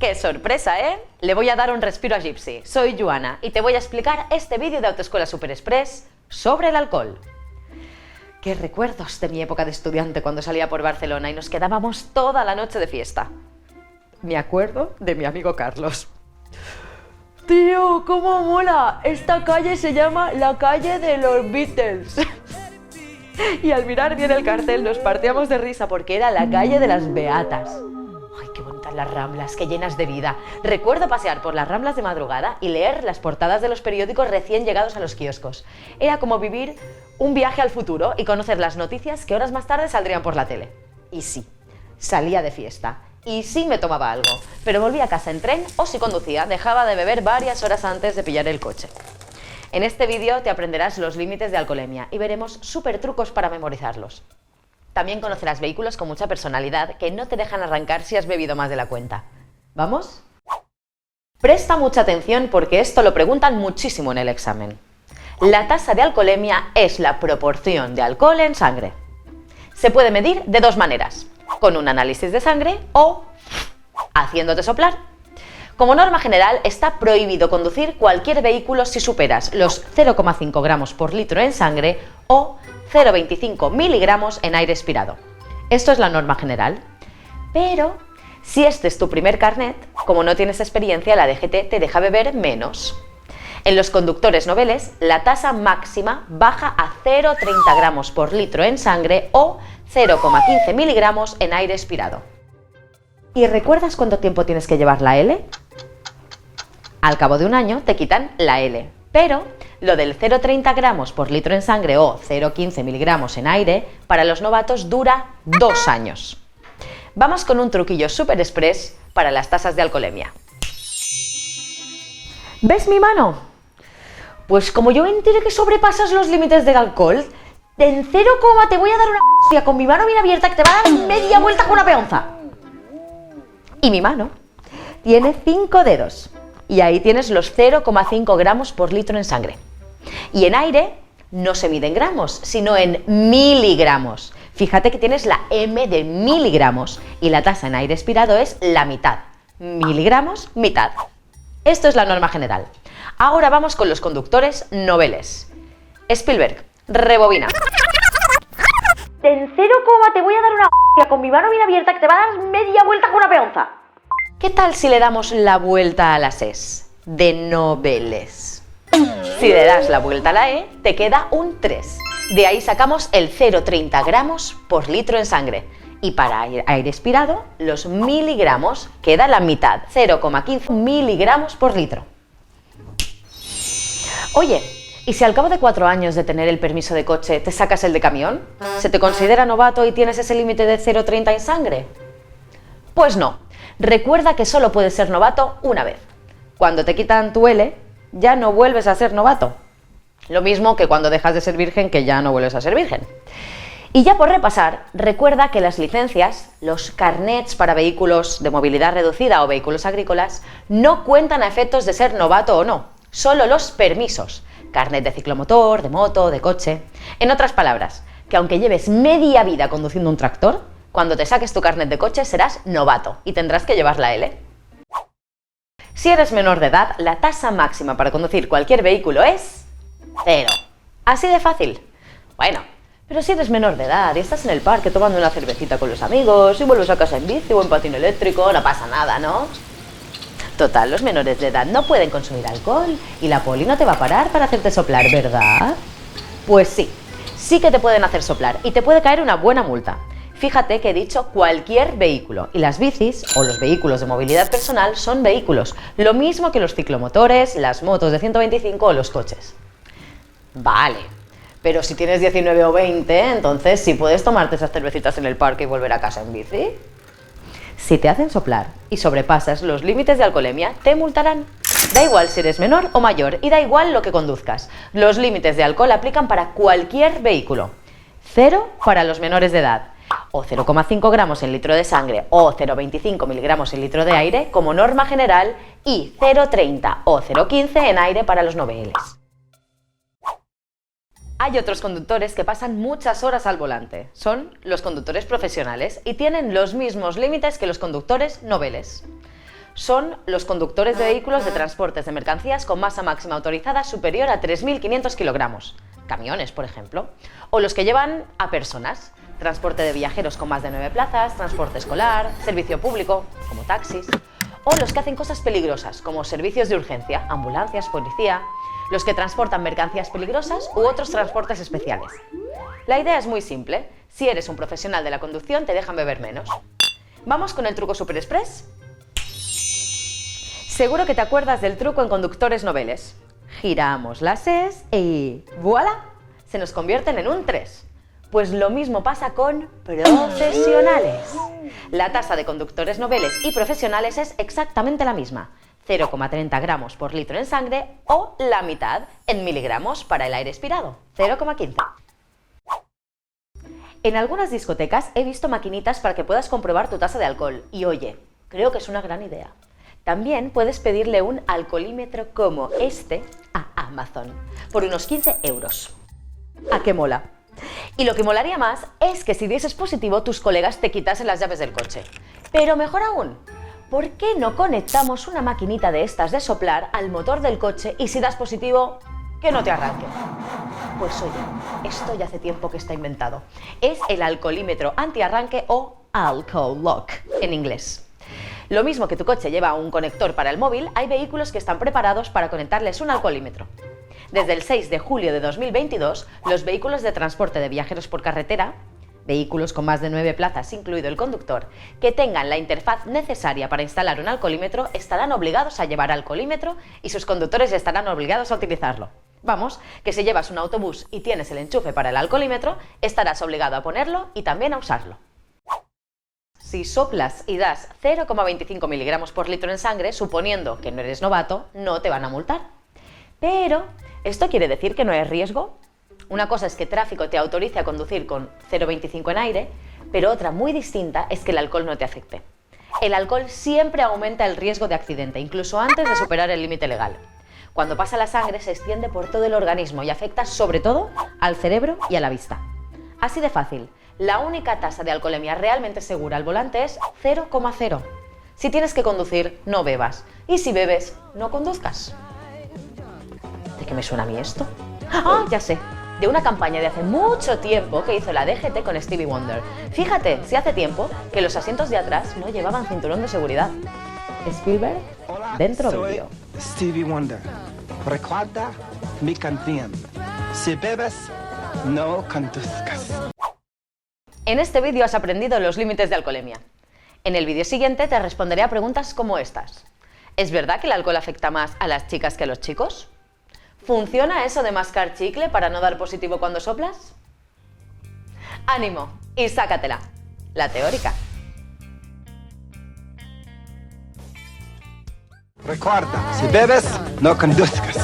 ¡Qué sorpresa, eh! Le voy a dar un respiro a Gypsy. Soy Joana y te voy a explicar este vídeo de Autoescuela Super Express sobre el alcohol. ¡Qué recuerdos de mi época de estudiante cuando salía por Barcelona y nos quedábamos toda la noche de fiesta! Me acuerdo de mi amigo Carlos. ¡Tío, cómo mola! Esta calle se llama la calle de los Beatles. Y al mirar bien el cartel nos partíamos de risa porque era la calle de las Beatas. ¡Ay, qué bonitas las Ramblas, qué llenas de vida! Recuerdo pasear por las Ramblas de madrugada y leer las portadas de los periódicos recién llegados a los kioscos. Era como vivir un viaje al futuro y conocer las noticias que horas más tarde saldrían por la tele. Y sí, salía de fiesta. Y sí me tomaba algo, pero volvía a casa en tren o si conducía, dejaba de beber varias horas antes de pillar el coche. En este vídeo te aprenderás los límites de alcoholemia y veremos súper trucos para memorizarlos. También conocerás vehículos con mucha personalidad que no te dejan arrancar si has bebido más de la cuenta. ¿Vamos? Presta mucha atención porque esto lo preguntan muchísimo en el examen. La tasa de alcoholemia es la proporción de alcohol en sangre. Se puede medir de dos maneras, con un análisis de sangre o haciéndote soplar. Como norma general, está prohibido conducir cualquier vehículo si superas los 0,5 gramos por litro en sangre o 0,25 miligramos en aire expirado. Esto es la norma general. Pero si este es tu primer carnet, como no tienes experiencia, la DGT te deja beber menos. En los conductores noveles, la tasa máxima baja a 0,30 gramos por litro en sangre o 0,15 miligramos en aire expirado. ¿Y recuerdas cuánto tiempo tienes que llevar la L? Al cabo de un año te quitan la L, pero lo del 0,30 gramos por litro en sangre o 0,15 miligramos en aire para los novatos dura 2 años. Vamos con un truquillo super express para las tasas de alcoholemia. ¿Ves mi mano? Pues como yo me enteré que sobrepasas los límites del alcohol, en 0, te voy a dar una hostia con mi mano bien abierta que te va a dar media vuelta con una peonza. Y mi mano tiene 5 dedos y ahí tienes los 0,5 gramos por litro en sangre. Y en aire no se mide en gramos, sino en miligramos. Fíjate que tienes la M de miligramos y la tasa en aire expirado es la mitad. Miligramos, mitad. Esto es la norma general. Ahora vamos con los conductores noveles. Spielberg, rebobina. En 0, te voy a dar una hostia con mi mano bien abierta que te va a dar media vuelta con una peonza. ¿Qué tal si le damos la vuelta a las Es? De noveles. Si le das la vuelta a la E, te queda un 3. De ahí sacamos el 0,30 gramos por litro en sangre. Y para aire expirado, los miligramos queda la mitad, 0,15 miligramos por litro. Oye, ¿y si al cabo de 4 años de tener el permiso de coche te sacas el de camión? ¿Se te considera novato y tienes ese límite de 0,30 en sangre? Pues no. Recuerda que solo puedes ser novato una vez. Cuando te quitan tu L, ya no vuelves a ser novato. Lo mismo que cuando dejas de ser virgen, que ya no vuelves a ser virgen. Y ya por repasar, recuerda que las licencias, los carnets para vehículos de movilidad reducida o vehículos agrícolas, no cuentan a efectos de ser novato o no, solo los permisos, carnet de ciclomotor, de moto, de coche. En otras palabras, que aunque lleves media vida conduciendo un tractor, cuando te saques tu carnet de coche serás novato y tendrás que llevar la L. Si eres menor de edad, la tasa máxima para conducir cualquier vehículo es 0. Así de fácil. Bueno, pero si eres menor de edad y estás en el parque tomando una cervecita con los amigos y vuelves a casa en bici o en patín eléctrico, no pasa nada, ¿no? Total, los menores de edad no pueden consumir alcohol y la poli no te va a parar para hacerte soplar, ¿verdad? Pues sí que te pueden hacer soplar y te puede caer una buena multa. Fíjate que he dicho cualquier vehículo y las bicis o los vehículos de movilidad personal son vehículos, lo mismo que los ciclomotores, las motos de 125 o los coches. Vale, pero si tienes 19 o 20, entonces sí puedes tomarte esas cervecitas en el parque y volver a casa en bici. Si te hacen soplar y sobrepasas los límites de alcoholemia, te multarán. Da igual si eres menor o mayor y da igual lo que conduzcas. Los límites de alcohol aplican para cualquier vehículo. 0 para los menores de edad, o 0,5 gramos en litro de sangre o 0,25 miligramos en litro de aire como norma general y 0,30 o 0,15 en aire para los noveles. Hay otros conductores que pasan muchas horas al volante. Son los conductores profesionales y tienen los mismos límites que los conductores noveles. son los conductores de vehículos de transportes de mercancías con masa máxima autorizada superior a 3.500 kilogramos, camiones, por ejemplo, o los que llevan a personas, transporte de viajeros con más de 9 plazas, transporte escolar, servicio público, como taxis, o los que hacen cosas peligrosas, como servicios de urgencia, ambulancias, policía, los que transportan mercancías peligrosas u otros transportes especiales. La idea es muy simple. Si eres un profesional de la conducción, te dejan beber menos. ¿Vamos con el truco Super Express? Seguro que te acuerdas del truco en conductores noveles. Giramos las es y ¡voilà! Se nos convierten en un 3. Pues lo mismo pasa con profesionales. La tasa de conductores noveles y profesionales es exactamente la misma. 0,30 gramos por litro en sangre o la mitad en miligramos para el aire expirado, 0,15. En algunas discotecas he visto maquinitas para que puedas comprobar tu tasa de alcohol y oye, creo que es una gran idea. También puedes pedirle un alcoholímetro como este a Amazon por unos 15 euros. ¿A qué mola? Y lo que molaría más es que si dieses positivo tus colegas te quitasen las llaves del coche. Pero mejor aún, ¿por qué no conectamos una maquinita de estas de soplar al motor del coche y si das positivo, que no te arranque? Pues oye, esto ya hace tiempo que está inventado. Es el alcoholímetro antiarranque o Alcohol Lock en inglés. Lo mismo que tu coche lleva un conector para el móvil, hay vehículos que están preparados para conectarles un alcoholímetro. Desde el 6 de julio de 2022, los vehículos de transporte de viajeros por carretera, vehículos con más de 9 plazas, incluido el conductor, que tengan la interfaz necesaria para instalar un alcoholímetro, estarán obligados a llevar alcoholímetro y sus conductores estarán obligados a utilizarlo. Vamos, que si llevas un autobús y tienes el enchufe para el alcoholímetro, estarás obligado a ponerlo y también a usarlo. Si soplas y das 0,25 miligramos por litro en sangre, suponiendo que no eres novato, no te van a multar. Pero, ¿esto quiere decir que no hay riesgo? Una cosa es que tráfico te autorice a conducir con 0,25 en aire, pero otra muy distinta es que el alcohol no te afecte. El alcohol siempre aumenta el riesgo de accidente, incluso antes de superar el límite legal. Cuando pasa la sangre se extiende por todo el organismo y afecta sobre todo al cerebro y a la vista. Así de fácil, la única tasa de alcoholemia realmente segura al volante es 0,0. Si tienes que conducir, no bebas. Y si bebes, no conduzcas. ¿De qué me suena a mí esto? ¡Ah, ya sé! De una campaña de hace mucho tiempo que hizo la DGT con Stevie Wonder. Fíjate, si hace tiempo que los asientos de atrás no llevaban cinturón de seguridad. Spielberg, dentro vídeo. Stevie Wonder. Recuerda mi canción. Si bebes, no conduzcas. En este vídeo has aprendido los límites de alcoholemia. En el vídeo siguiente te responderé a preguntas como estas. ¿Es verdad que el alcohol afecta más a las chicas que a los chicos? ¿Funciona eso de mascar chicle para no dar positivo cuando soplas? ¡Ánimo! Y sácatela. La teórica. Recuerda, si bebes, no conduzcas.